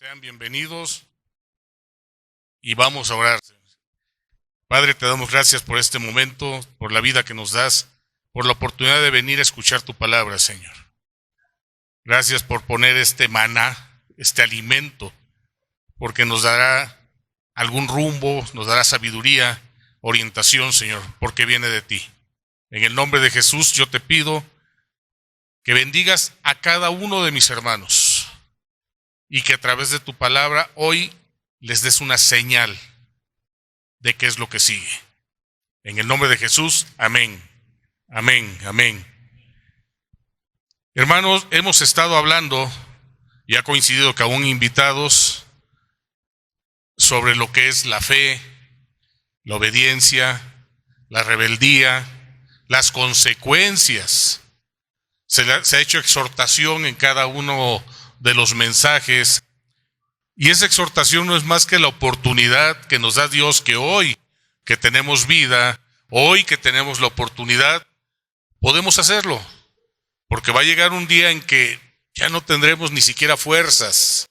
Sean bienvenidos y vamos a orar. Padre, te damos gracias por este momento, por la vida que nos das, por la oportunidad de venir a escuchar tu palabra, Señor. Gracias por poner este maná, este alimento, porque nos dará algún rumbo, nos dará sabiduría, orientación, Señor, porque viene de ti. En el nombre de Jesús yo te pido que bendigas a cada uno de mis hermanos y que a través de tu palabra hoy les des una señal de qué es lo que sigue. En el nombre de Jesús, amén, amén, amén. Hermanos, hemos estado hablando, y ha coincidido que aún invitados, sobre lo que es la fe, la obediencia, la rebeldía, las consecuencias. Se ha hecho exhortación en cada uno de los mensajes, y esa exhortación no es más que la oportunidad que nos da Dios, que hoy que tenemos vida, hoy que tenemos la oportunidad, podemos hacerlo, porque va a llegar un día en que ya no tendremos ni siquiera fuerzas,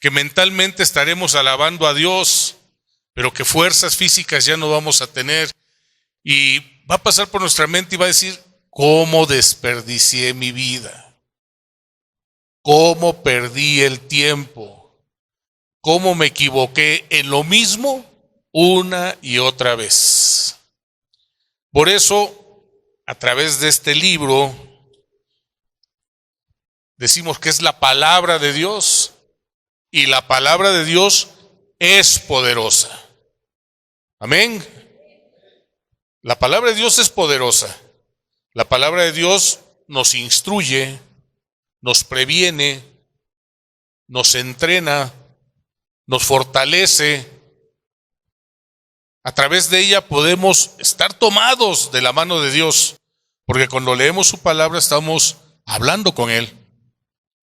que mentalmente estaremos alabando a Dios, pero que fuerzas físicas ya no vamos a tener, y va a pasar por nuestra mente y va a decir: ¿cómo desperdicié mi vida? ¿Cómo perdí el tiempo? ¿Cómo me equivoqué en lo mismo una y otra vez? Por eso, a través de este libro, decimos que es la palabra de Dios, y la palabra de Dios es poderosa. Amén. La palabra de Dios es poderosa. La palabra de Dios nos instruye, nos previene, nos entrena, nos fortalece. A través de ella podemos estar tomados de la mano de Dios, porque cuando leemos su palabra estamos hablando con Él.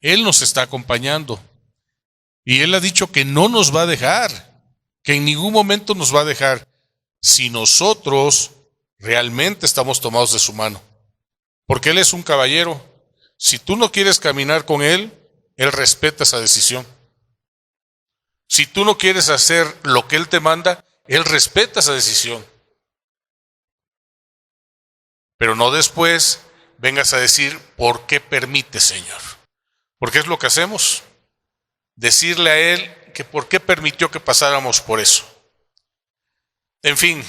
Él nos está acompañando. Y Él ha dicho que no nos va a dejar, que en ningún momento nos va a dejar, si nosotros realmente estamos tomados de su mano. Porque Él es un caballero. Si tú no quieres caminar con Él, Él respeta esa decisión. Si tú no quieres hacer lo que Él te manda, Él respeta esa decisión. Pero no después vengas a decir: ¿por qué permite, Señor? Porque es lo que hacemos. Decirle a Él que por qué permitió que pasáramos por eso. En fin,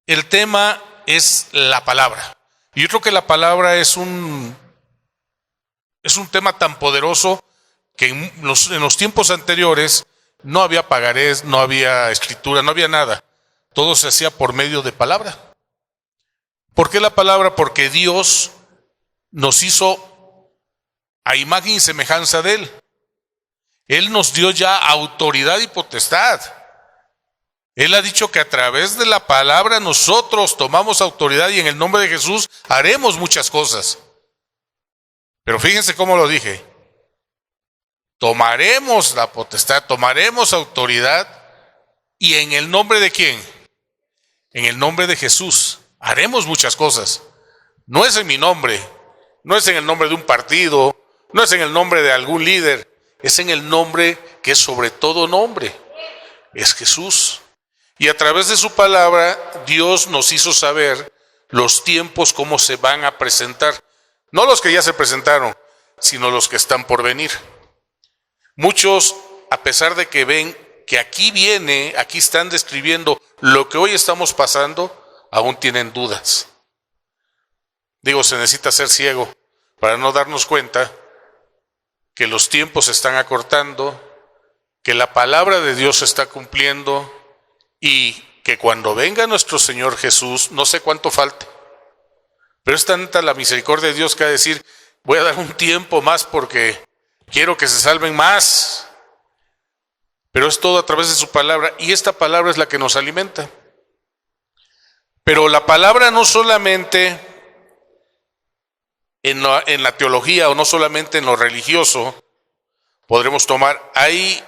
el tema es la palabra. Y yo creo que la palabra es un tema tan poderoso que en los tiempos anteriores no había pagarés, no había escritura, no había nada. Todo se hacía por medio de palabra. ¿Por qué la palabra? Porque Dios nos hizo a imagen y semejanza de Él. Él nos dio ya autoridad y potestad. Él ha dicho que a través de la palabra nosotros tomamos autoridad y en el nombre de Jesús haremos muchas cosas. Pero fíjense cómo lo dije. Tomaremos la potestad, tomaremos autoridad, y en el nombre de ¿quién? En el nombre de Jesús haremos muchas cosas. No es en mi nombre, no es en el nombre de un partido, no es en el nombre de algún líder, es en el nombre que es sobre todo nombre, es Jesús. Y a través de su palabra, Dios nos hizo saber los tiempos cómo se van a presentar. No los que ya se presentaron, sino los que están por venir. Muchos, a pesar de que ven que aquí están describiendo lo que hoy estamos pasando, aún tienen dudas. Digo, se necesita ser ciego para no darnos cuenta que los tiempos se están acortando, que la palabra de Dios se está cumpliendo, y que cuando venga nuestro Señor Jesús, no sé cuánto falte, pero es tanta la misericordia de Dios que va a decir: voy a dar un tiempo más porque quiero que se salven más. Pero es todo a través de su palabra, y esta palabra es la que nos alimenta. Pero la palabra no solamente en la teología, o no solamente en lo religioso podremos tomar. Hay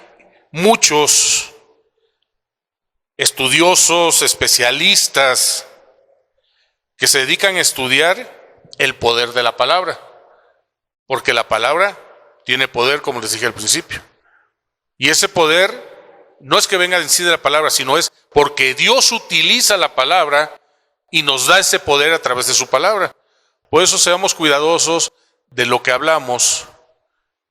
muchos estudiosos, especialistas que se dedican a estudiar el poder de la palabra, porque la palabra tiene poder, como les dije al principio. Y ese poder no es que venga en sí de la palabra, sino es porque Dios utiliza la palabra y nos da ese poder a través de su palabra. Por eso seamos cuidadosos de lo que hablamos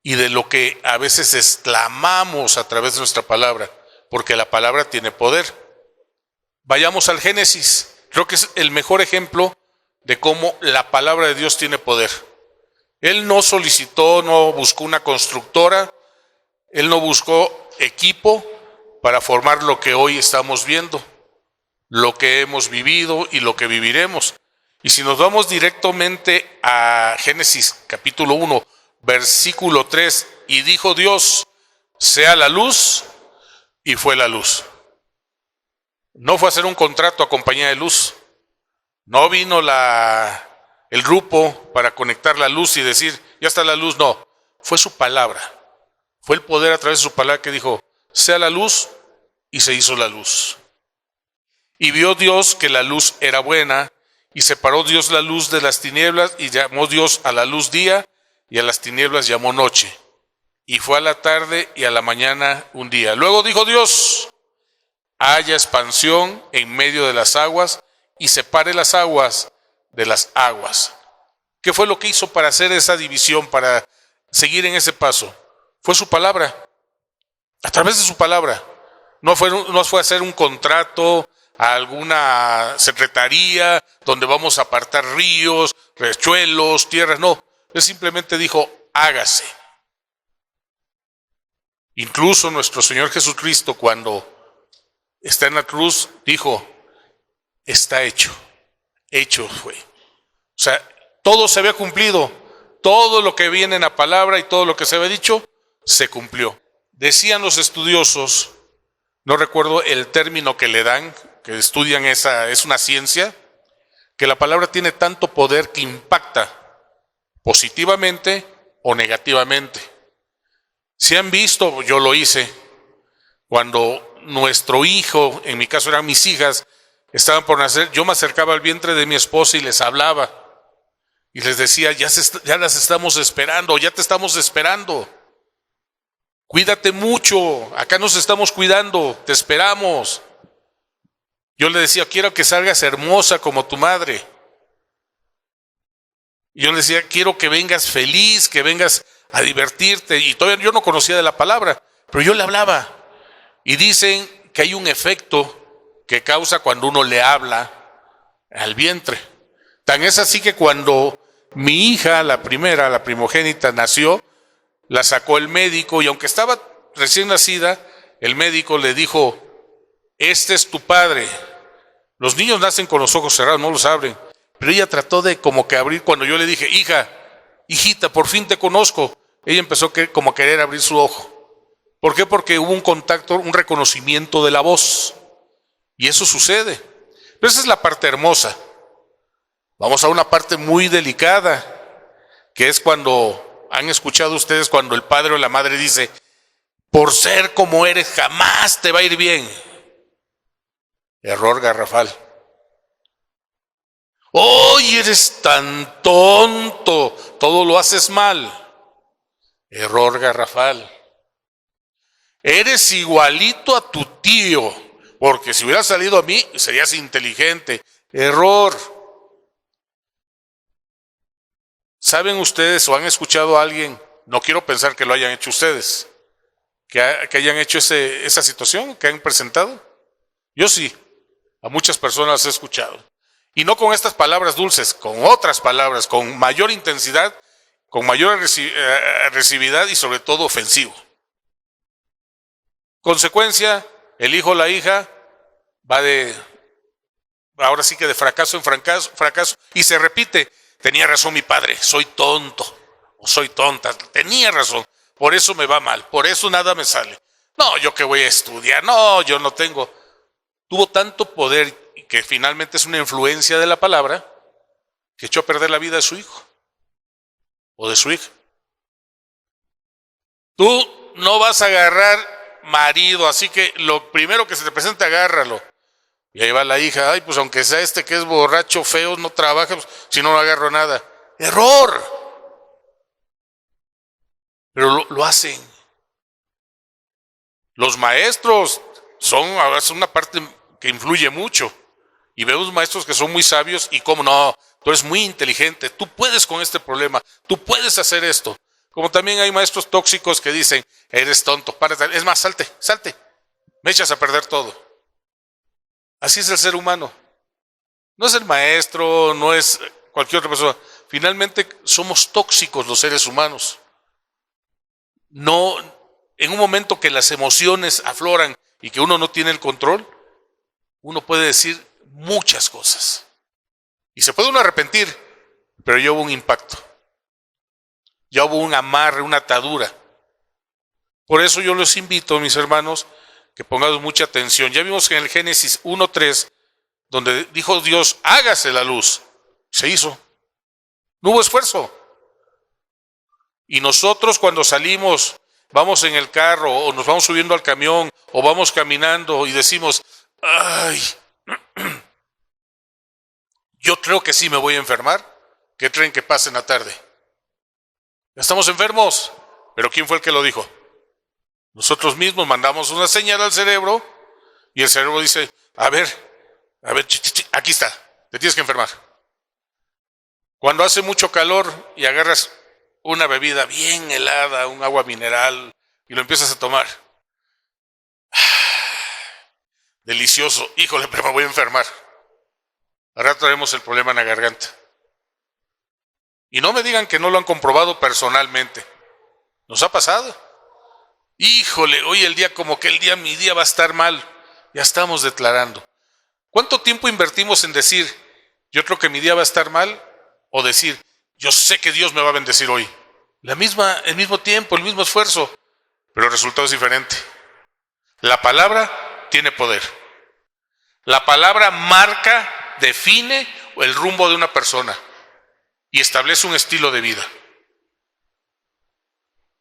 y de lo que a veces exclamamos a través de nuestra palabra, porque la palabra tiene poder. Vayamos al Génesis. Creo que es el mejor ejemplo de cómo la palabra de Dios tiene poder. Él no solicitó, no buscó una constructora, él no buscó equipo para formar lo que hoy estamos viendo, lo que hemos vivido y lo que viviremos. Y si nos vamos directamente a Génesis capítulo 1, versículo 3, y dijo Dios, sea la luz, y fue la luz. No fue a hacer un contrato a compañía de luz. No vino el grupo para conectar la luz y decir, ya está la luz. No, fue su palabra. Fue el poder a través de su palabra que dijo, sea la luz, y se hizo la luz. Y vio Dios que la luz era buena, y separó Dios la luz de las tinieblas, y llamó Dios a la luz día, y a las tinieblas llamó noche. Y fue a la tarde y a la mañana un día. Luego dijo Dios, haya expansión en medio de las aguas, y separe las aguas de las aguas. ¿Qué fue lo que hizo para hacer esa división, para seguir en ese paso? Fue su palabra. A través de su palabra. No fue a hacer un contrato a alguna secretaría donde vamos a apartar ríos, riachuelos, tierras. No, él simplemente dijo, hágase. Incluso nuestro Señor Jesucristo, cuando está en la cruz, dijo, está hecho. Hecho fue. O sea, todo se había cumplido. Todo lo que viene en la palabra y todo lo que se había dicho, se cumplió. Decían los estudiosos, no recuerdo el término que le dan, que estudian es una ciencia, que la palabra tiene tanto poder que impacta positivamente o negativamente. Si han visto, yo lo hice, cuando nuestro hijo, en mi caso eran mis hijas, estaban por nacer, yo me acercaba al vientre de mi esposa y les hablaba. Y les decía, ya las estamos esperando, ya te estamos esperando. Cuídate mucho, acá nos estamos cuidando, te esperamos. Yo le decía, quiero que salgas hermosa como tu madre. Y yo le decía, quiero que vengas feliz, que vengas a divertirte. Y todavía yo no conocía de la palabra, pero yo le hablaba. Y dicen que hay un efecto que causa cuando uno le habla al vientre. Tan es así que cuando mi hija, la primogénita, nació, la sacó el médico y aunque estaba recién nacida, el médico le dijo, este es tu padre. Los niños nacen con los ojos cerrados, no los abren. Pero ella trató de como que abrir, cuando yo le dije, hijita, por fin te conozco. Ella empezó como a querer abrir su ojo. ¿Por qué? Porque hubo un contacto, un reconocimiento de la voz. Y eso sucede. Pero esa es la parte hermosa. Vamos a una parte muy delicada, que es cuando, han escuchado ustedes cuando el padre o la madre dice, por ser como eres jamás te va a ir bien. Error garrafal. Hoy eres tan tonto, todo lo haces mal. Error garrafal. Eres igualito a tu tío, porque si hubiera salido a mí, serías inteligente. Error. ¿Saben ustedes o han escuchado a alguien, no quiero pensar que lo hayan hecho ustedes, que hayan hecho esa situación, que han presentado? Yo sí, a muchas personas las he escuchado. Y no con estas palabras dulces, con otras palabras, con mayor intensidad, con mayor agresividad y sobre todo ofensivo. Consecuencia, el hijo o la hija va ahora sí que de fracaso en fracaso, y se repite. Tenía razón mi padre, soy tonto o soy tonta, tenía razón, por eso me va mal, por eso nada me sale. No, yo que voy a estudiar, no, yo no tengo. Tuvo tanto poder que finalmente es una influencia de la palabra que echó a perder la vida de su hijo o de su hija. Tú no vas a agarrar marido, así que lo primero que se te presente, agárralo. Y ahí va la hija, pues aunque sea que es borracho, feo, no trabaja, pues, si no agarro nada. ¡Error! Pero lo hacen. Los maestros son una parte que influye mucho. Y vemos maestros que son muy sabios y cómo no, tú eres muy inteligente, tú puedes con este problema, tú puedes hacer esto. Como también hay maestros tóxicos que dicen, eres tonto, párate, es más, salte, me echas a perder todo. Así es el ser humano. No es el maestro, no es cualquier otra persona. Finalmente somos tóxicos los seres humanos. No, en un momento que las emociones afloran y que uno no tiene el control, uno puede decir muchas cosas. Y se puede uno arrepentir, pero ya hubo un impacto. Ya hubo un amarre, una atadura. Por eso yo los invito, mis hermanos, que pongamos mucha atención. Ya vimos que en el Génesis 1:3, donde dijo Dios, hágase la luz, se hizo. No hubo esfuerzo. Y nosotros cuando salimos, vamos en el carro, o nos vamos subiendo al camión, o vamos caminando y decimos, ay, yo creo que sí me voy a enfermar, ¿qué creen que pase en la tarde? Ya estamos enfermos, pero ¿quién fue el que lo dijo? Nosotros mismos mandamos una señal al cerebro y el cerebro dice, a ver, aquí está, te tienes que enfermar. Cuando hace mucho calor y agarras una bebida bien helada, un agua mineral, y lo empiezas a tomar, delicioso, híjole, pero me voy a enfermar. Ahora traemos el problema en la garganta. Y no me digan que no lo han comprobado personalmente. ¿Nos ha pasado? Híjole, hoy el día como que mi día va a estar mal. Ya estamos declarando. ¿Cuánto tiempo invertimos en decir, yo creo que mi día va a estar mal? O decir, yo sé que Dios me va a bendecir hoy. El mismo tiempo, el mismo esfuerzo, pero el resultado es diferente. La palabra tiene poder. La palabra marca, define el rumbo de una persona y establece un estilo de vida.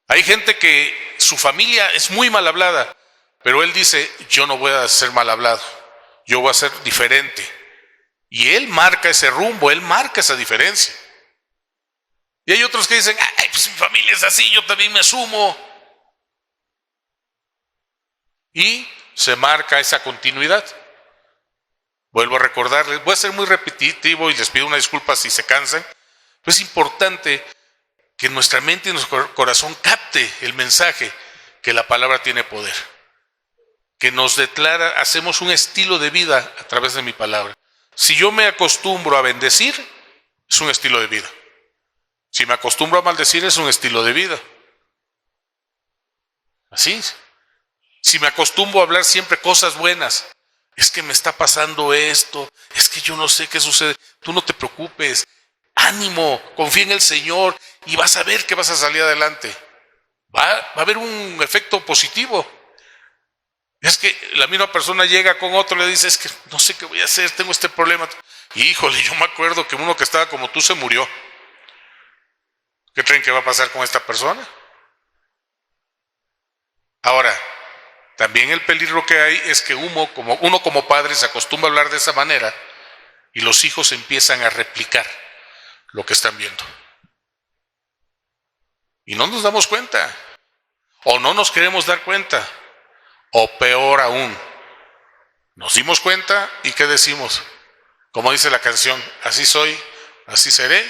Hay gente que su familia es muy mal hablada, pero él dice, yo no voy a ser mal hablado, yo voy a ser diferente. Y él marca ese rumbo, él marca esa diferencia. Y hay otros que dicen, ay, pues mi familia es así, yo también me sumo. Y se marca esa continuidad. Vuelvo a recordarles, voy a ser muy repetitivo y les pido una disculpa si se cansan, pero es importante que nuestra mente y nuestro corazón capte el mensaje que la palabra tiene poder, que nos declara, hacemos un estilo de vida a través de mi palabra. Si yo me acostumbro a bendecir, es un estilo de vida. Si me acostumbro a maldecir, es un estilo de vida. Así es. Si me acostumbro a hablar siempre cosas buenas, es que me está pasando esto, es que yo no sé qué sucede, tú no te preocupes, ánimo, confía en el Señor y vas a ver que vas a salir adelante. Va a haber un efecto positivo. Es que la misma persona llega con otro y le dice, es que no sé qué voy a hacer, tengo este problema. Y híjole, yo me acuerdo que uno que estaba como tú se murió. ¿Qué creen que va a pasar con esta persona? Ahora, también el peligro que hay es que uno como padre se acostumbra a hablar de esa manera y los hijos empiezan a replicar lo que están viendo. Y no nos damos cuenta, o no nos queremos dar cuenta, o peor aún, nos dimos cuenta y ¿qué decimos? Como dice la canción, así soy, así seré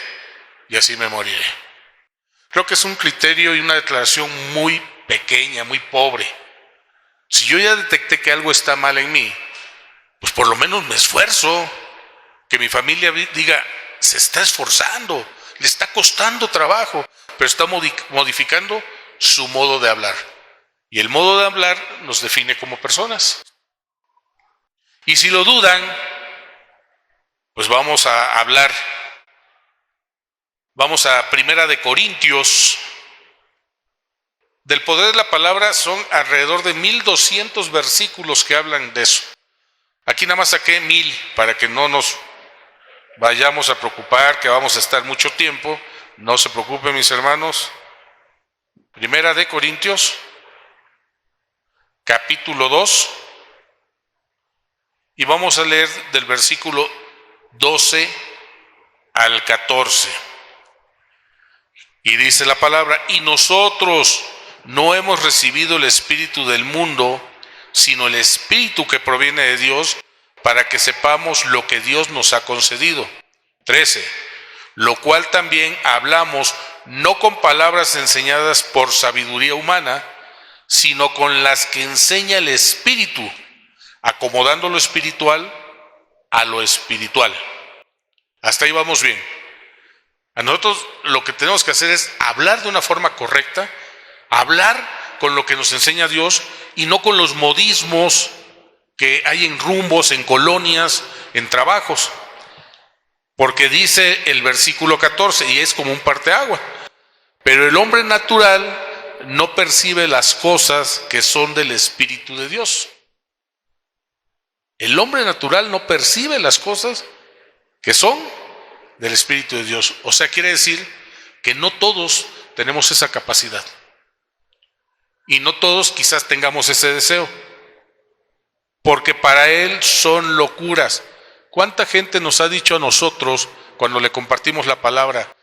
y así me moriré. Creo que es un criterio y una declaración muy pequeña, muy pobre. Si yo ya detecté que algo está mal en mí, pues por lo menos me esfuerzo, que mi familia diga, se está esforzando, le está costando trabajo, pero está modificando su modo de hablar. Y el modo de hablar nos define como personas. Y si lo dudan, pues vamos a hablar. Vamos a 1 de Corintios. Del poder de la palabra son alrededor de 1200 versículos que hablan de eso. Aquí nada más saqué 1000 para que no nos vayamos a preocupar, que vamos a estar mucho tiempo. No se preocupen, mis hermanos. 1 de Corintios, capítulo 2, y vamos a leer del versículo 12 al 14. Y dice la palabra, y nosotros no hemos recibido el espíritu del mundo, sino el espíritu que proviene de Dios, para que sepamos lo que Dios nos ha concedido. 13. Lo cual también hablamos no con palabras enseñadas por sabiduría humana, sino con las que enseña el Espíritu, acomodando lo espiritual a lo espiritual. Hasta ahí vamos bien. A nosotros lo que tenemos que hacer es hablar de una forma correcta, hablar con lo que nos enseña Dios y no con los modismos que hay en rumbos, en colonias, en trabajos. Porque dice el versículo 14, y es como un parteagua, pero el hombre natural no percibe las cosas que son del Espíritu de Dios. El hombre natural no percibe las cosas que son del Espíritu de Dios. O sea, quiere decir que no todos tenemos esa capacidad. Y no todos quizás tengamos ese deseo. Porque para él son locuras. ¿Cuánta gente nos ha dicho a nosotros cuando le compartimos la palabra?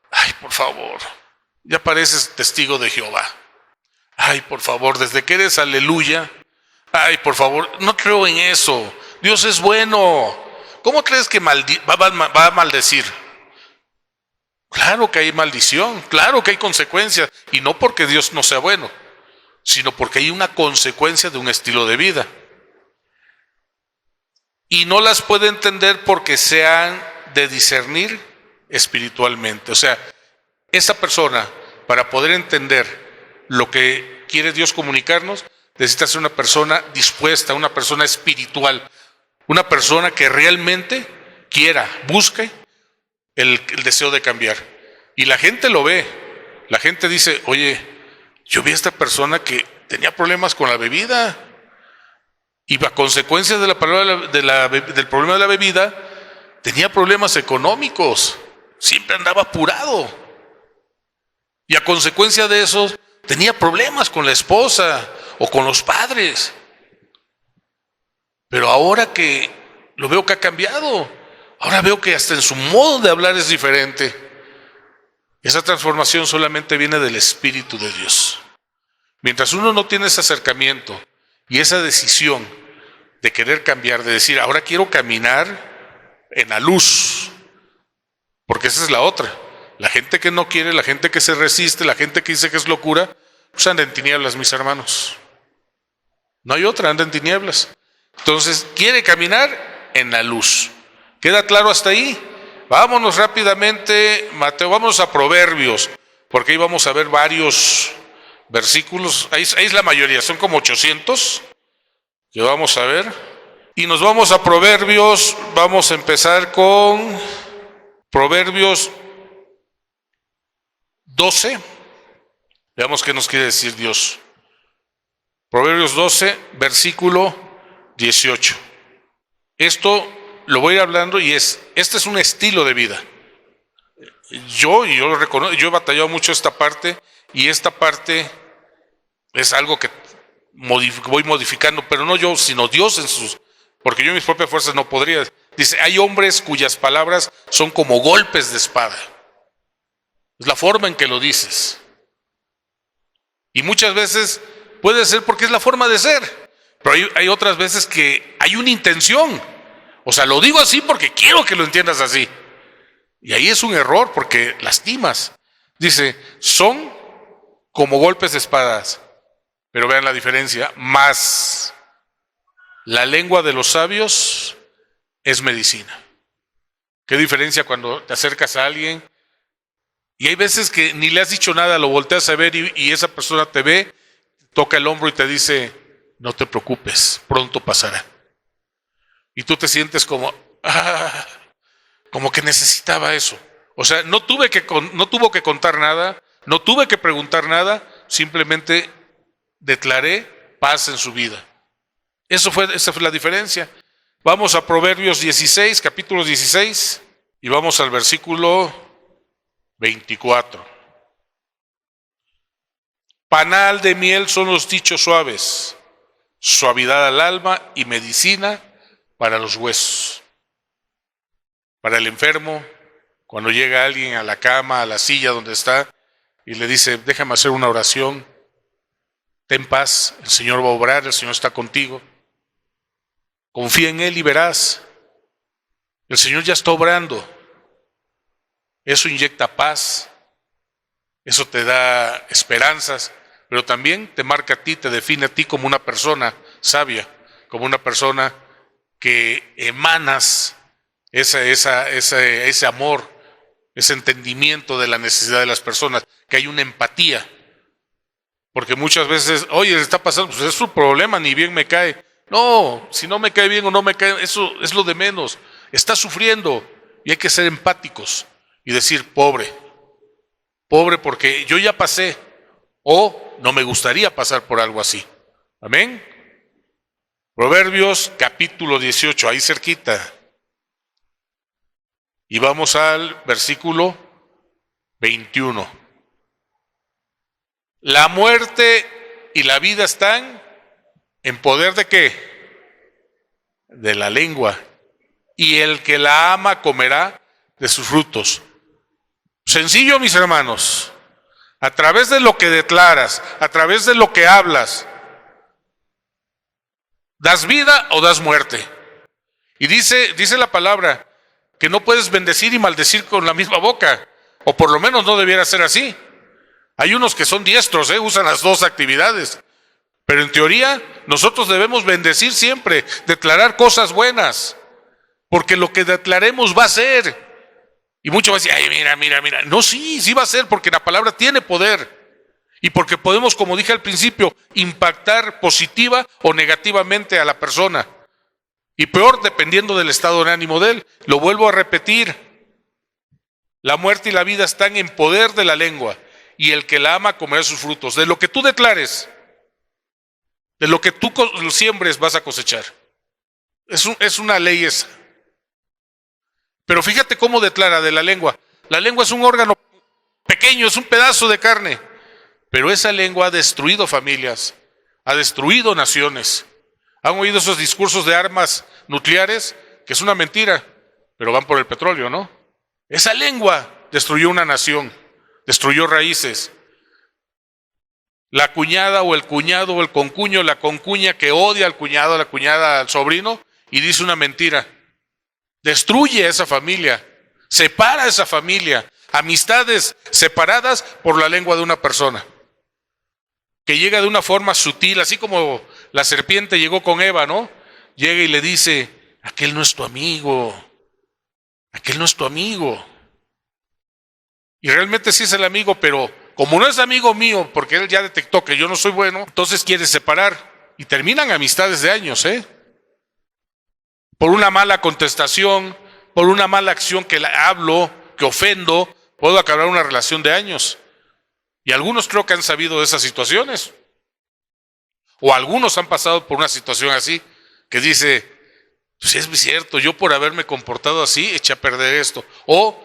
Ay, por favor, ya pareces testigo de Jehová. Ay, por favor, desde que eres aleluya. Ay, por favor, no creo en eso. Dios es bueno. ¿Cómo crees que va a maldecir? Claro que hay maldición, claro que hay consecuencias. Y no porque Dios no sea bueno, sino porque hay una consecuencia de un estilo de vida. Y no las puede entender porque sean de discernir espiritualmente. O sea, esa persona, para poder entender lo que quiere Dios comunicarnos, necesita ser una persona dispuesta, una persona espiritual, una persona que realmente quiera, busque el deseo de cambiar. Y la gente lo ve, la gente dice, oye, yo vi a esta persona que tenía problemas con la bebida, y a consecuencia de del problema de la bebida, tenía problemas económicos, siempre andaba apurado. Y a consecuencia de eso, tenía problemas con la esposa o con los padres. Pero ahora que lo veo que ha cambiado, ahora veo que hasta en su modo de hablar es diferente. Esa transformación solamente viene del Espíritu de Dios. Mientras uno no tiene ese acercamiento y esa decisión de querer cambiar, de decir, ahora quiero caminar en la luz, porque esa es la otra. La gente que no quiere, la gente que se resiste, la gente que dice que es locura, pues anda en tinieblas, mis hermanos. No hay otra, anda en tinieblas. Entonces, quiere caminar en la luz. ¿Queda claro hasta ahí? Vámonos rápidamente, Mateo, vamos a Proverbios, porque ahí vamos a ver varios versículos. Ahí es la mayoría, son como 800 que vamos a ver. Y nos vamos a Proverbios, vamos a empezar con Proverbios 12. Veamos qué nos quiere decir Dios. Proverbios 12, versículo 18. Esto lo voy a ir hablando y este es un estilo de vida. Yo lo reconozco, yo he batallado mucho esta parte y esta parte es algo que voy modificando, pero no yo, sino Dios porque yo en mis propias fuerzas no podría. Dice, hay hombres cuyas palabras son como golpes de espada. Es la forma en que lo dices. Y muchas veces puede ser porque es la forma de ser, pero hay otras veces que hay una intención. O sea, lo digo así porque quiero que lo entiendas así. Y ahí es un error porque lastimas. Dice, son como golpes de espadas. Pero vean la diferencia. Más la lengua de los sabios es medicina. ¿Qué diferencia cuando te acercas a alguien? Y hay veces que ni le has dicho nada, lo volteas a ver y esa persona te ve, toca el hombro y te dice, no te preocupes, pronto pasará. Y tú te sientes como que necesitaba eso. O sea, no tuvo que contar nada, no tuve que preguntar nada, simplemente declaré paz en su vida. Esa fue la diferencia. Vamos a Proverbios 16, capítulo 16, y vamos al versículo 24. Panal de miel son los dichos suaves, suavidad al alma y medicina para los huesos. Para el enfermo, cuando llega alguien a la cama, a la silla donde está, y le dice, déjame hacer una oración, Ten paz, el Señor va a obrar, el Señor está contigo. Confía en Él y verás. El Señor ya está obrando. Eso inyecta paz, eso te da esperanzas, pero también te marca a ti, te define a ti como una persona sabia, como una persona que emanas ese amor, ese entendimiento de la necesidad de las personas, que hay una empatía. Porque muchas veces, oye, le está pasando, pues es su problema, ni bien me cae. No, si no me cae bien o no me cae, eso es lo de menos. Está sufriendo y hay que ser empáticos y decir, pobre porque yo ya pasé o no me gustaría pasar por algo así. Amén. Proverbios capítulo 18, ahí cerquita. Y vamos al versículo 21. La muerte y la vida están en poder ¿de qué? De la lengua. Y el que la ama comerá de sus frutos. Sencillo, mis hermanos. A través de lo que declaras, a través de lo que hablas, ¿das vida o das muerte? Y dice la palabra que no puedes bendecir y maldecir con la misma boca, o por lo menos no debiera ser así. Hay unos que son diestros, usan las dos actividades, pero en teoría nosotros debemos bendecir siempre, declarar cosas buenas, porque lo que declaremos va a ser. Y muchos van a decir, ay, mira. No, sí va a ser, porque la palabra tiene poder. Y porque podemos, como dije al principio, impactar positiva o negativamente a la persona. Y peor, dependiendo del estado de ánimo de él. Lo vuelvo a repetir. La muerte y la vida están en poder de la lengua. Y el que la ama comerá sus frutos. De lo que tú declares, de lo que tú siembres, vas a cosechar. Es una ley esa. Pero fíjate cómo declara de la lengua. La lengua es un órgano pequeño, es un pedazo de carne. Pero esa lengua ha destruido familias, ha destruido naciones. ¿Han oído esos discursos de armas nucleares? Que es una mentira, pero van por el petróleo, ¿no? Esa lengua destruyó una nación, destruyó raíces. La cuñada o el cuñado o el concuño, la concuña que odia al cuñado, a la cuñada, al sobrino, y dice una mentira. Destruye a esa familia, separa a esa familia, amistades separadas por la lengua de una persona, que llega de una forma sutil, así como la serpiente llegó con Eva, ¿no? Llega y le dice, aquel no es tu amigo, aquel no es tu amigo. Y realmente sí es el amigo, pero como no es amigo mío, porque él ya detectó que yo no soy bueno, entonces quiere separar. Y terminan amistades de años, Por una mala contestación, por una mala acción que hablo, que ofendo, puedo acabar una relación de años. Y algunos creo que han sabido de esas situaciones. O algunos han pasado por una situación así, que dice, pues es cierto, yo por haberme comportado así, eché a perder esto. O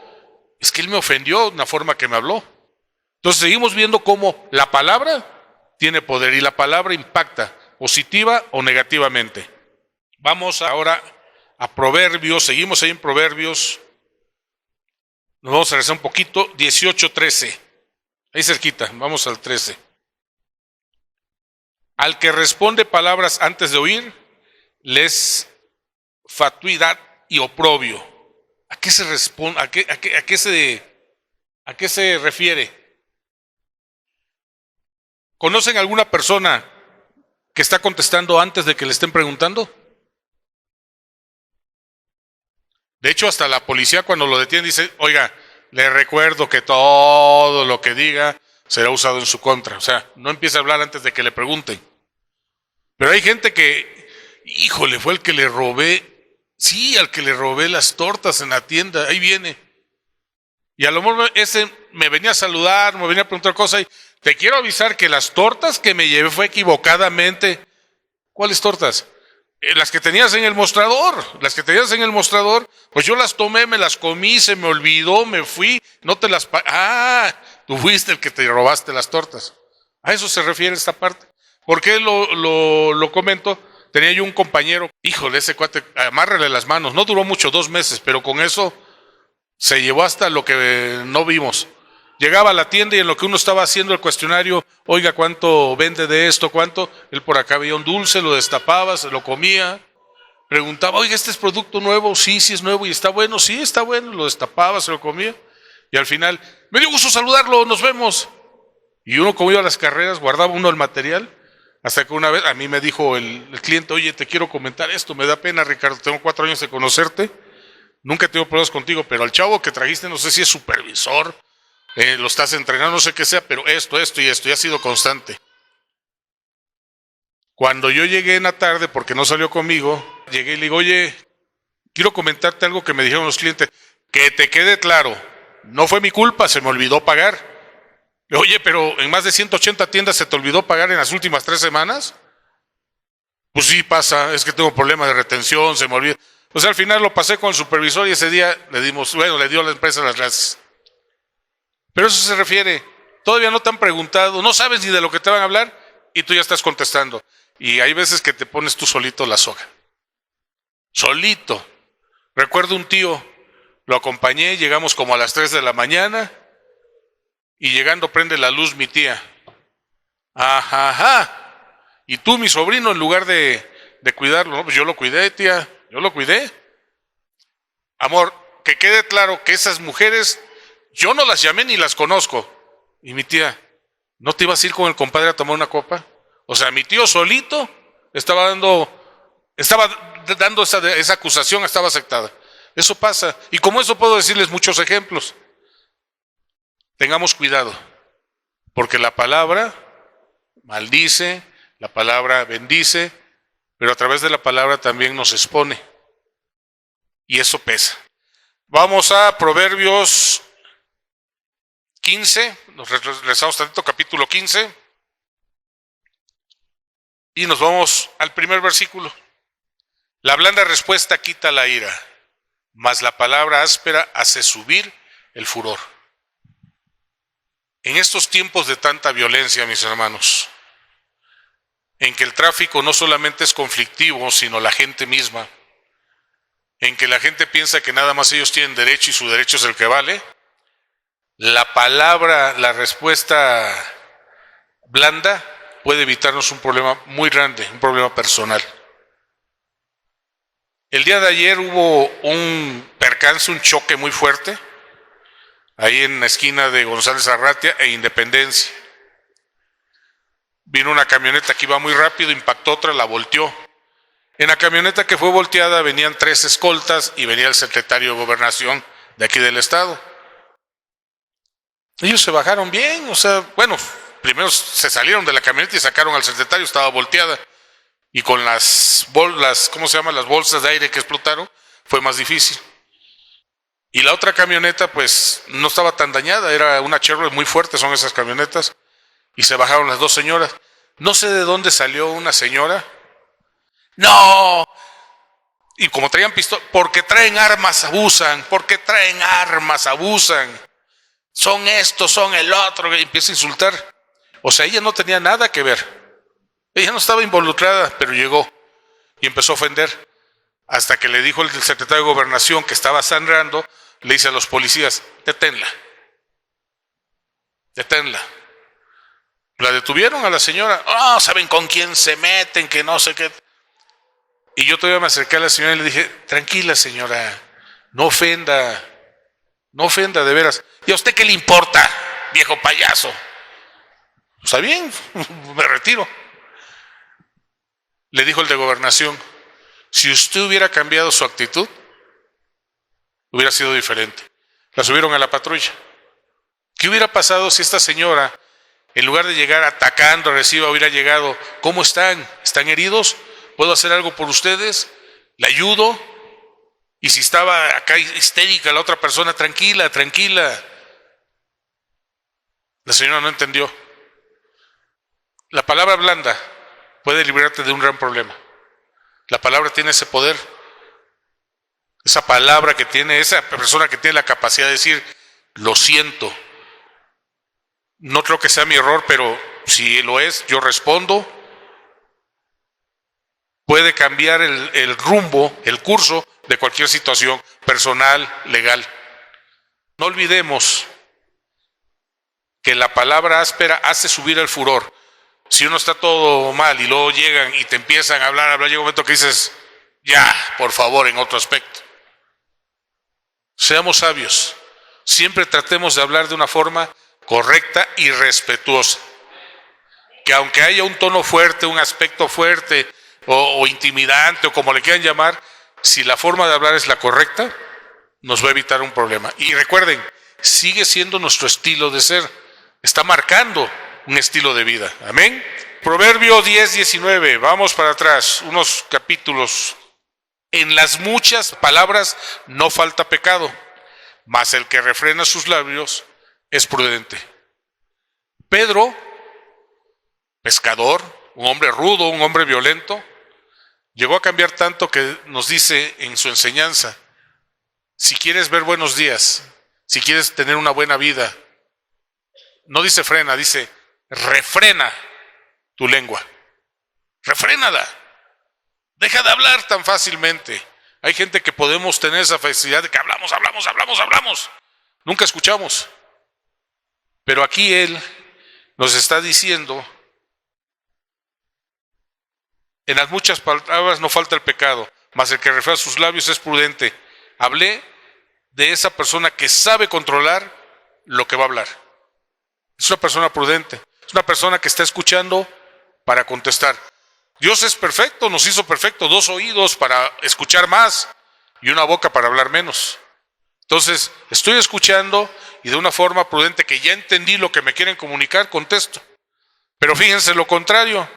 es que él me ofendió de una forma que me habló. Entonces seguimos viendo cómo la palabra tiene poder y la palabra impacta positiva o negativamente. Vamos ahora a Proverbios, seguimos ahí en Proverbios, nos vamos a regresar un poquito, 18:13, ahí cerquita, vamos al 13. Al que responde palabras antes de oír, les fatuidad y oprobio. ¿A qué se responde? ¿A qué se refiere? ¿Conocen alguna persona que está contestando antes de que le estén preguntando? De hecho, hasta la policía cuando lo detiene dice, oiga, le recuerdo que todo lo que diga será usado en su contra. O sea, no empiece a hablar antes de que le pregunten. Pero hay gente que, híjole, fue el que le robé, sí, al que le robé las tortas en la tienda, ahí viene. Y a lo mejor ese me venía a saludar, me venía a preguntar cosas y te quiero avisar que las tortas que me llevé fue equivocadamente. ¿Cuáles tortas? Las que tenías en el mostrador, pues yo las tomé, me las comí, se me olvidó, me fui, no te las tú fuiste el que te robaste las tortas. A eso se refiere esta parte. ¿Por qué lo comento? Tenía yo un compañero, híjole, ese cuate, amárrele las manos, no duró mucho, 2 meses, pero con eso se llevó hasta lo que no vimos. Llegaba a la tienda y en lo que uno estaba haciendo el cuestionario, oiga, ¿cuánto vende de esto? ¿Cuánto? Él por acá veía un dulce, lo destapaba, se lo comía. Preguntaba, oiga, ¿este es producto nuevo? Sí, sí es nuevo. ¿Y está bueno? Sí, está bueno. Lo destapaba, se lo comía. Y al final, me dio gusto saludarlo, nos vemos. Y uno, como iba a las carreras, guardaba uno el material. Hasta que una vez a mí me dijo el cliente, oye, te quiero comentar esto, me da pena, Ricardo, tengo 4 años de conocerte. Nunca he tenido problemas contigo, pero al chavo que trajiste, no sé si es supervisor, lo estás entrenando, no sé qué sea, pero esto y esto, y ha sido constante. Cuando yo llegué en la tarde, porque no salió conmigo, llegué y le digo, oye, quiero comentarte algo que me dijeron los clientes, que te quede claro, no fue mi culpa, se me olvidó pagar. Oye, pero en más de 180 tiendas se te olvidó pagar en las últimas 3 semanas. Pues sí pasa, es que tengo problemas de retención, se me olvida. Pues al final lo pasé con el supervisor y ese día le dio a la empresa las gracias. Pero eso se refiere, todavía no te han preguntado, no sabes ni de lo que te van a hablar y tú ya estás contestando. Y hay veces que te pones tú solito la soga. Solito. Recuerdo un tío, lo acompañé, llegamos como a las 3 de la mañana y llegando prende la luz mi tía. Ajá. Y tú, mi sobrino, en lugar de cuidarlo, no, pues yo lo cuidé, tía, yo lo cuidé. Amor, que quede claro que esas mujeres, yo no las llamé ni las conozco. Y mi tía, ¿no te ibas a ir con el compadre a tomar una copa? O sea, mi tío solito estaba dando esa acusación, estaba aceptada. Eso pasa. Y como eso puedo decirles muchos ejemplos. Tengamos cuidado, porque la palabra maldice, la palabra bendice, pero a través de la palabra también nos expone. Y eso pesa. Vamos a Proverbios 15, nos regresamos tantito, capítulo 15, y nos vamos al primer versículo. La blanda respuesta quita la ira, mas la palabra áspera hace subir el furor. En estos tiempos de tanta violencia, mis hermanos, en que el tráfico no solamente es conflictivo, sino la gente misma, en que la gente piensa que nada más ellos tienen derecho y su derecho es el que vale, la palabra, la respuesta blanda puede evitarnos un problema muy grande, un problema personal. El día de ayer hubo un percance, un choque muy fuerte, ahí en la esquina de González Arratia e Independencia. Vino una camioneta que iba muy rápido, impactó otra, la volteó. En la camioneta que fue volteada venían 3 escoltas y venía el secretario de Gobernación de aquí del estado. Ellos se bajaron bien, o sea, bueno, primero se salieron de la camioneta y sacaron al secretario, estaba volteada. Y con las ¿cómo se llaman? Las bolsas de aire que explotaron, fue más difícil. Y la otra camioneta, pues, no estaba tan dañada, era una Chevrolet muy fuerte, son esas camionetas. Y se bajaron las 2 señoras. No sé de dónde salió una señora. ¡No! Y como traían pistola, porque traen armas, abusan, porque traen armas, abusan. Son esto, son el otro, y empieza a insultar. O sea, ella no tenía nada que ver. Ella no estaba involucrada, pero llegó y empezó a ofender. Hasta que le dijo el secretario de Gobernación que estaba sangrando, le dice a los policías, deténla. La detuvieron a la señora. Oh, ¿saben con quién se meten? Que no sé qué. Y yo todavía me acerqué a la señora y le dije, tranquila señora, no ofenda de veras. ¿Y a usted qué le importa, viejo payaso? Está bien, me retiro. Le dijo el de Gobernación, si usted hubiera cambiado su actitud, hubiera sido diferente. La subieron a la patrulla. ¿Qué hubiera pasado si esta señora, en lugar de llegar atacando, agresiva, hubiera llegado, ¿cómo están? ¿Están heridos? ¿Puedo hacer algo por ustedes? ¿Le ayudo? Y si estaba acá histérica la otra persona, tranquila. La señora no entendió. La palabra blanda puede librarte de un gran problema. La palabra tiene ese poder. Esa palabra que tiene, esa persona que tiene la capacidad de decir, lo siento. No creo que sea mi error, pero si lo es, yo respondo. Puede cambiar el rumbo, el curso de cualquier situación personal, legal. No olvidemos que la palabra áspera hace subir el furor. Si uno está todo mal y luego llegan y te empiezan a hablar, llega un momento que dices, ya, por favor, en otro aspecto. Seamos sabios. Siempre tratemos de hablar de una forma correcta y respetuosa. Que aunque haya un tono fuerte, un aspecto fuerte o intimidante o como le quieran llamar, si la forma de hablar es la correcta, nos va a evitar un problema. Y recuerden, sigue siendo nuestro estilo de ser. Está marcando un estilo de vida. Amén. Proverbio 10:19. Vamos para atrás, unos capítulos. En las muchas palabras no falta pecado, mas el que refrena sus labios es prudente. Pedro, pescador, un hombre rudo, un hombre violento, llegó a cambiar tanto que nos dice en su enseñanza, si quieres ver buenos días, si quieres tener una buena vida, no dice frena, dice refrena tu lengua. Refrénala. Deja de hablar tan fácilmente. Hay gente que podemos tener esa facilidad de que hablamos. Nunca escuchamos. Pero aquí él nos está diciendo, en las muchas palabras no falta el pecado, mas el que refrena sus labios es prudente. Hablé de esa persona que sabe controlar lo que va a hablar. Es una persona prudente. Es una persona que está escuchando para contestar. Dios es perfecto, nos hizo perfecto, 2 oídos para escuchar más y una boca para hablar menos. Entonces, estoy escuchando y de una forma prudente que ya entendí lo que me quieren comunicar, contesto. Pero fíjense lo contrario,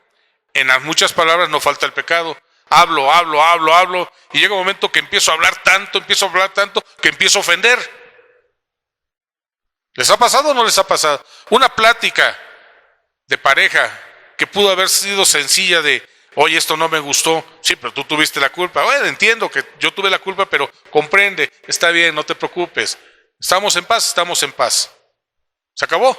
en las muchas palabras no falta el pecado. Hablo, y llega un momento que empiezo a hablar tanto, que empiezo a ofender. ¿Les ha pasado o no les ha pasado? Una plática de pareja que pudo haber sido sencilla de, oye, esto no me gustó, sí, pero tú tuviste la culpa. Bueno, entiendo que yo tuve la culpa, pero comprende, está bien, no te preocupes. Estamos en paz. Se acabó.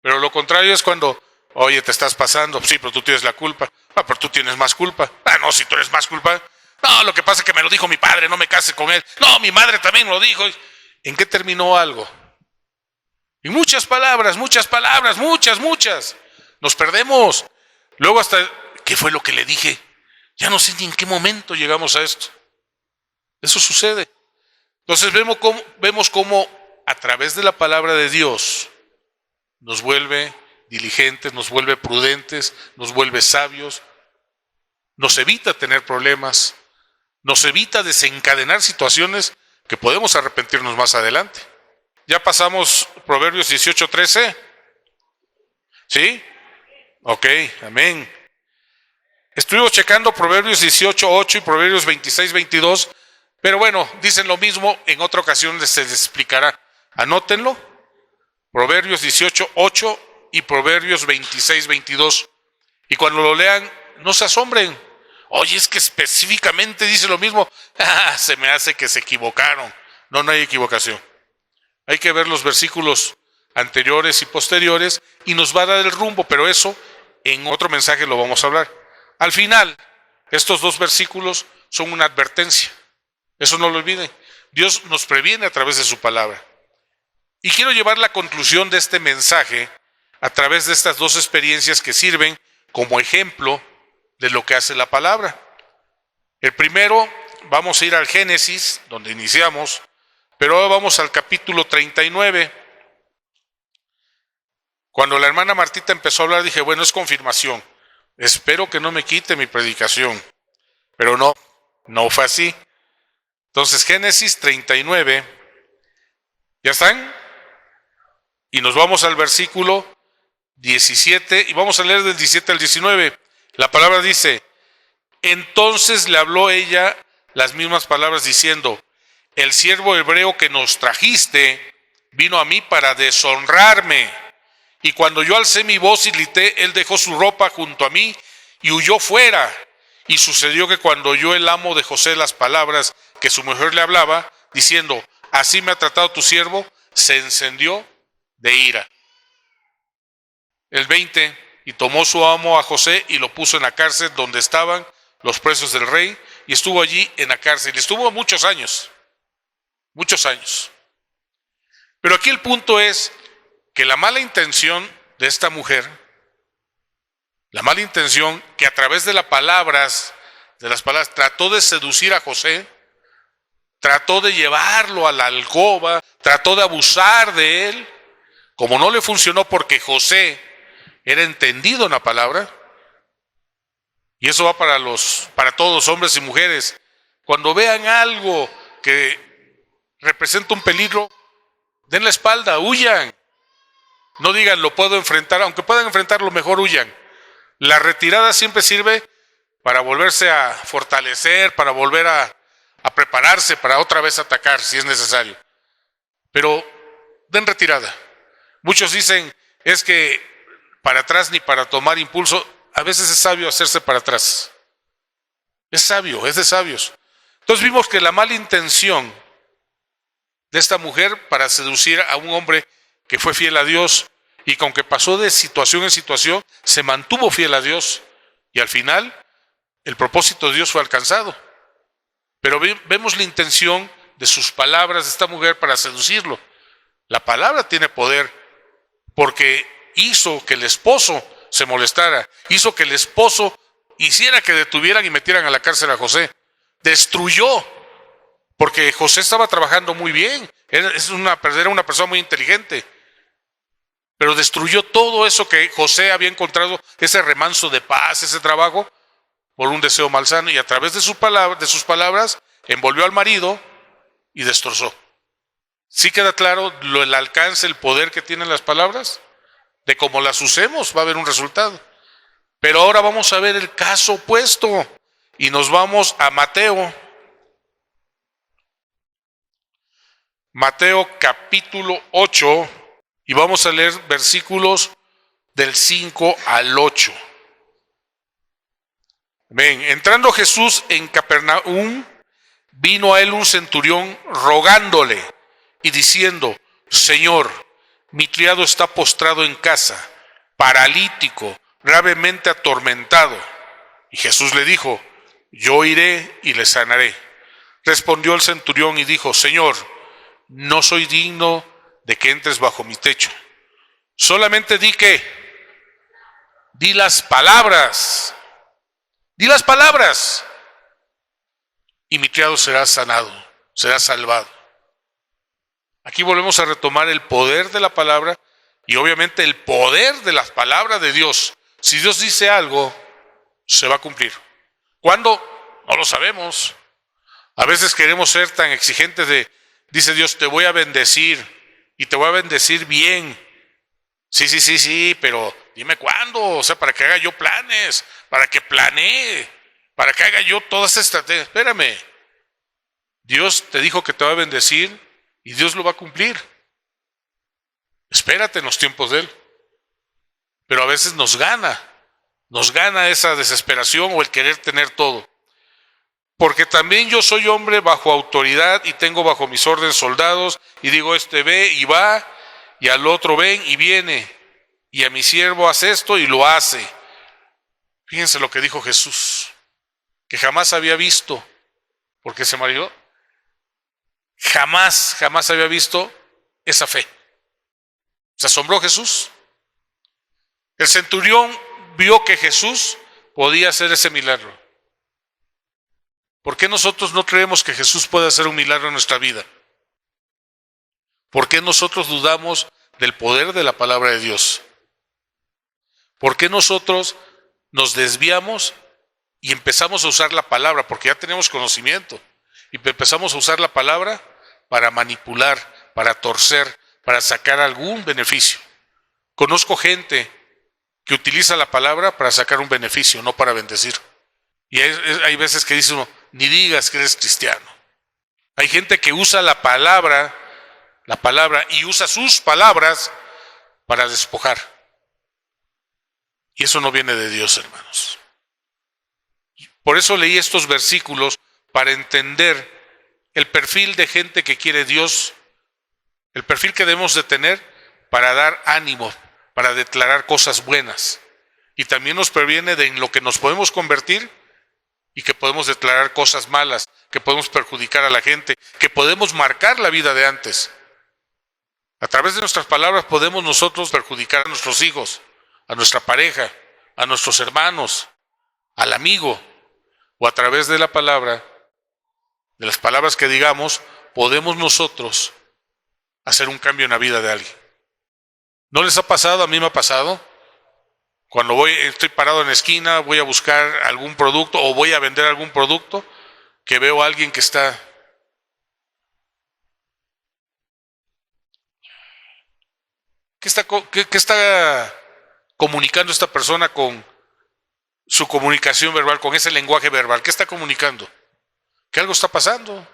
Pero lo contrario es cuando, oye, te estás pasando, sí, pero tú tienes la culpa. Ah, pero tú tienes más culpa. Ah, no, si tú eres más culpa. No, lo que pasa es que me lo dijo mi padre, no me case con él. No, mi madre también me lo dijo. ¿En qué terminó algo? Y muchas palabras. Nos perdemos. Luego hasta, ¿qué fue lo que le dije? Ya no sé ni en qué momento llegamos a esto. Eso sucede. Entonces vemos cómo a través de la palabra de Dios nos vuelve diligentes, nos vuelve prudentes, nos vuelve sabios, nos evita tener problemas, nos evita desencadenar situaciones que podemos arrepentirnos más adelante. Ya pasamos Proverbios 18:13. ¿Sí? Ok, amén. Estuvimos checando Proverbios 18:8 y Proverbios 26:22, pero bueno, dicen lo mismo, en otra ocasión se les explicará. Anótenlo, Proverbios 18:8 y Proverbios 26:22. Y cuando lo lean, no se asombren. Oye, es que específicamente dice lo mismo. Se me hace que se equivocaron. No hay equivocación. Hay que ver los versículos anteriores y posteriores y nos va a dar el rumbo, pero eso en otro mensaje lo vamos a hablar. Al final, estos 2 versículos son una advertencia. Eso no lo olviden. Dios nos previene a través de su palabra. Y quiero llevar la conclusión de este mensaje a través de estas 2 experiencias que sirven como ejemplo de lo que hace la palabra. El primero, vamos a ir al Génesis, donde iniciamos, pero ahora vamos al capítulo 39. Cuando la hermana Martita empezó a hablar, dije, bueno, es confirmación. Espero que no me quite mi predicación. Pero no fue así. Entonces, Génesis 39, ¿ya están? Y nos vamos al versículo 17, y vamos a leer del 17 al 19. La palabra dice, entonces le habló ella las mismas palabras diciendo, el siervo hebreo que nos trajiste vino a mí para deshonrarme. Y cuando yo alcé mi voz y grité, él dejó su ropa junto a mí y huyó fuera. Y sucedió que cuando oyó el amo de José las palabras que su mujer le hablaba, diciendo, así me ha tratado tu siervo, se encendió de ira. El 20, y tomó su amo a José y lo puso en la cárcel donde estaban los presos del rey, y estuvo allí en la cárcel. Y estuvo muchos años. Pero aquí el punto es que la mala intención de esta mujer, la mala intención que a través de las palabras trató de seducir a José, trató de llevarlo a la alcoba, trató de abusar de él, como no le funcionó porque José era entendido en la palabra, y eso va para todos, hombres y mujeres. Cuando vean algo que representa un peligro, den la espalda, huyan. No digan, lo puedo enfrentar, aunque puedan enfrentarlo, mejor huyan. La retirada siempre sirve para volverse a fortalecer, para volver a prepararse, para otra vez atacar si es necesario. Pero den retirada. Muchos dicen, es que para atrás ni para tomar impulso. A veces es sabio hacerse para atrás. Es sabio, es de sabios. Entonces vimos que la mala intención de esta mujer para seducir a un hombre que fue fiel a Dios y que aunque pasó de situación en situación, se mantuvo fiel a Dios y al final el propósito de Dios fue alcanzado. Pero vemos la intención de sus palabras de esta mujer para seducirlo. La palabra tiene poder porque hizo que el esposo se molestara, hizo que el esposo hiciera que detuvieran y metieran a la cárcel a José. Destruyó, porque José estaba trabajando muy bien, era una persona muy inteligente, pero destruyó todo eso que José había encontrado, ese remanso de paz, ese trabajo, por un deseo malsano, y a través de sus palabras envolvió al marido y destrozó. ¿Sí queda claro el alcance, el poder que tienen las palabras? De cómo las usemos va a haber un resultado. Pero ahora vamos a ver el caso opuesto y nos vamos a Mateo. Mateo capítulo 8 y vamos a leer versículos del 5 al 8. Ven, entrando Jesús en Capernaum, vino a él un centurión rogándole y diciendo, Señor, mi criado está postrado en casa, paralítico, gravemente atormentado. Y Jesús le dijo, yo iré y le sanaré. Respondió el centurión y dijo, Señor, no soy digno de que entres bajo mi techo. Solamente di las palabras, y mi criado será sanado, será salvado. Aquí volvemos a retomar el poder de la palabra y obviamente el poder de la palabra de Dios. Si Dios dice algo, se va a cumplir. ¿Cuándo? No lo sabemos. A veces queremos ser tan exigentes dice Dios, te voy a bendecir y te voy a bendecir bien. Sí, pero dime cuándo, o sea, para que haga yo planes, para que planee, para que haga yo todas estas estrategias. Espérame, Dios te dijo que te va a bendecir y Dios lo va a cumplir. Espérate en los tiempos de Él. Pero a veces nos gana esa desesperación o el querer tener todo. Porque también yo soy hombre bajo autoridad y tengo bajo mis órdenes soldados y digo, este ve y va y al otro ven y viene y a mi siervo hace esto y lo hace. Fíjense lo que dijo Jesús, que jamás había visto, porque se mareó, jamás había visto esa fe. Se asombró Jesús. El centurión vio que Jesús podía hacer ese milagro. ¿Por qué nosotros no creemos que Jesús puede hacer un milagro en nuestra vida? ¿Por qué nosotros dudamos del poder de la palabra de Dios? ¿Por qué nosotros nos desviamos y empezamos a usar la palabra? Porque ya tenemos conocimiento y empezamos a usar la palabra para manipular, para torcer, para sacar algún beneficio. Conozco gente que utiliza la palabra para sacar un beneficio, no para bendecir. Y hay veces que dice uno, ni digas que eres cristiano. Hay gente que usa la palabra y usa sus palabras para despojar. Y eso no viene de Dios, hermanos. Por eso leí estos versículos para entender el perfil de gente que quiere Dios, el perfil que debemos de tener para dar ánimo, para declarar cosas buenas. Y también nos previene de en lo que nos podemos convertir y que podemos declarar cosas malas, que podemos perjudicar a la gente, que podemos marcar la vida de antes. A través de nuestras palabras podemos nosotros perjudicar a nuestros hijos, a nuestra pareja, a nuestros hermanos, al amigo, o a través de la palabra, de las palabras que digamos, podemos nosotros hacer un cambio en la vida de alguien. ¿No les ha pasado? A mí me ha pasado. Cuando estoy parado en la esquina, voy a buscar algún producto o voy a vender algún producto, que veo a alguien que está comunicando esta persona con su comunicación verbal, con ese lenguaje verbal. ¿Qué está comunicando? Que algo está pasando,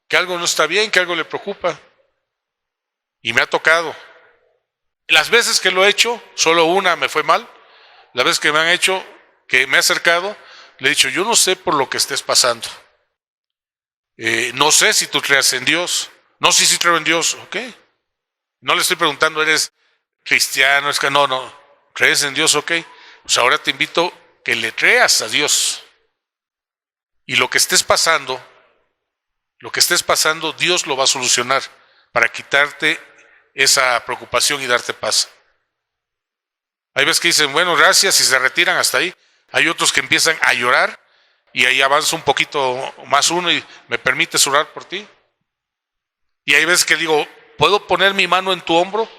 que algo no está bien, que algo le preocupa. Y me ha tocado. Las veces que lo he hecho, solo una me fue mal. Las veces que me han hecho, que me he acercado, le he dicho, yo no sé por lo que estés pasando. No sé si tú creas en Dios. No sé si creo en Dios. Ok. No le estoy preguntando, ¿eres cristiano? Es que no. ¿Crees en Dios? Ok. Pues ahora te invito que le creas a Dios. Y lo que estés pasando, Dios lo va a solucionar para quitarte esa preocupación y darte paz. Hay veces que dicen, bueno, gracias, y se retiran hasta ahí. Hay otros que empiezan a llorar y ahí avanza un poquito más uno y me permites orar por ti. Y hay veces que digo, ¿puedo poner mi mano en tu hombro?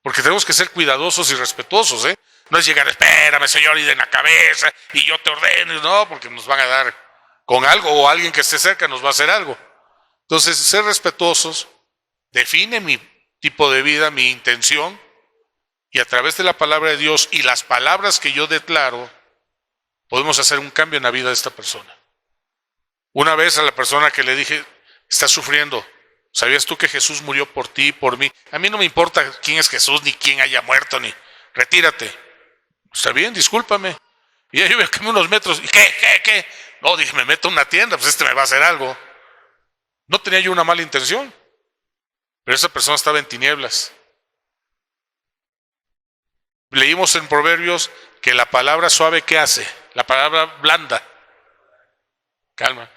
Porque tenemos que ser cuidadosos y respetuosos, ¿eh? No es llegar, espérame, Señor, y de la cabeza, y yo te ordeno. No, porque nos van a dar con algo, o alguien que esté cerca nos va a hacer algo. Entonces, ser respetuosos define mi tipo de vida, mi intención, y a través de la palabra de Dios y las palabras que yo declaro, podemos hacer un cambio en la vida de esta persona. Una vez a la persona que le dije, estás sufriendo, ¿sabías tú que Jesús murió por ti y por mí? A mí no me importa quién es Jesús, ni quién haya muerto, ni retírate. Está bien, discúlpame. Y yo me cambié unos metros, ¿y qué? No, dije, me meto en una tienda, pues me va a hacer algo. No tenía yo una mala intención, pero esa persona estaba en tinieblas. Leímos en Proverbios que la palabra suave, ¿qué hace? La palabra blanda. Calma.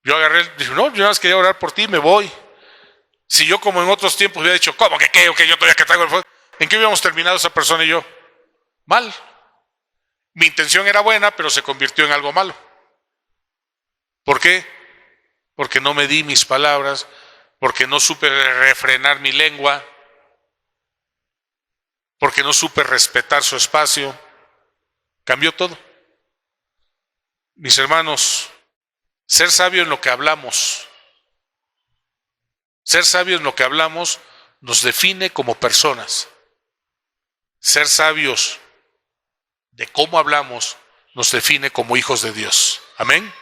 Yo agarré, dije, no, yo nada más quería orar por ti, me voy. Si yo, como en otros tiempos, hubiera dicho, ¿cómo que qué? Yo todavía que traigo el fuego. ¿En qué hubiéramos terminado esa persona y yo? Mal. Mi intención era buena, pero se convirtió en algo malo. ¿Por qué? Porque no medí mis palabras, porque no supe refrenar mi lengua, porque no supe respetar su espacio. Cambió todo. Mis hermanos, ser sabio en lo que hablamos, nos define como personas. Ser sabios de cómo hablamos nos define como hijos de Dios. Amén.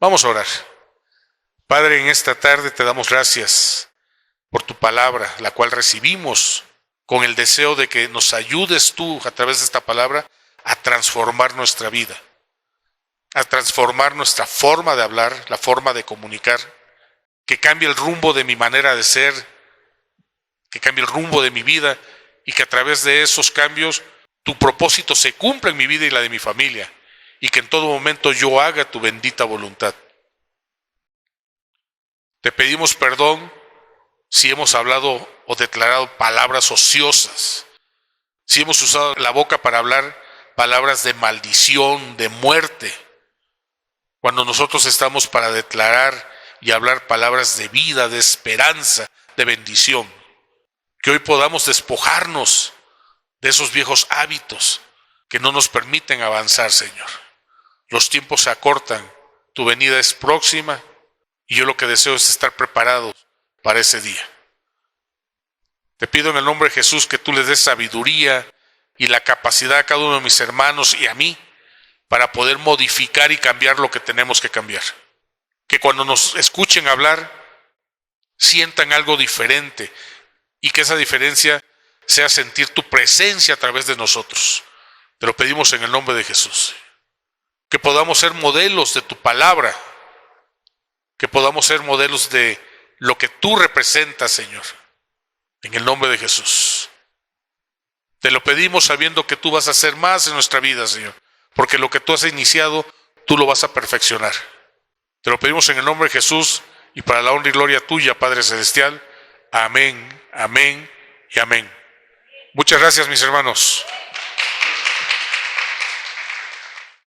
Vamos a orar. Padre, en esta tarde te damos gracias por tu palabra, la cual recibimos con el deseo de que nos ayudes tú a través de esta palabra a transformar nuestra vida, a transformar nuestra forma de hablar, la forma de comunicar, que cambie el rumbo de mi manera de ser, que cambie el rumbo de mi vida y que a través de esos cambios tu propósito se cumpla en mi vida y la de mi familia y que en todo momento yo haga tu bendita voluntad. Te pedimos perdón si hemos hablado o declarado palabras ociosas, si hemos usado la boca para hablar palabras de maldición, de muerte, cuando nosotros estamos para declarar y hablar palabras de vida, de esperanza, de bendición. Que hoy podamos despojarnos de esos viejos hábitos que no nos permiten avanzar, Señor. Los tiempos se acortan, tu venida es próxima y yo lo que deseo es estar preparados para ese día. Te pido en el nombre de Jesús que tú les des sabiduría y la capacidad a cada uno de mis hermanos y a mí para poder modificar y cambiar lo que tenemos que cambiar. Que cuando nos escuchen hablar sientan algo diferente y que esa diferencia sea sentir tu presencia a través de nosotros. Te lo pedimos en el nombre de Jesús. Que podamos ser modelos de tu palabra, que podamos ser modelos de lo que tú representas, Señor. En el nombre de Jesús. Te lo pedimos sabiendo que tú vas a hacer más en nuestra vida, Señor. Porque lo que tú has iniciado, tú lo vas a perfeccionar. Te lo pedimos en el nombre de Jesús y para la honra y gloria tuya, Padre Celestial. Amén, amén y amén. Muchas gracias, mis hermanos.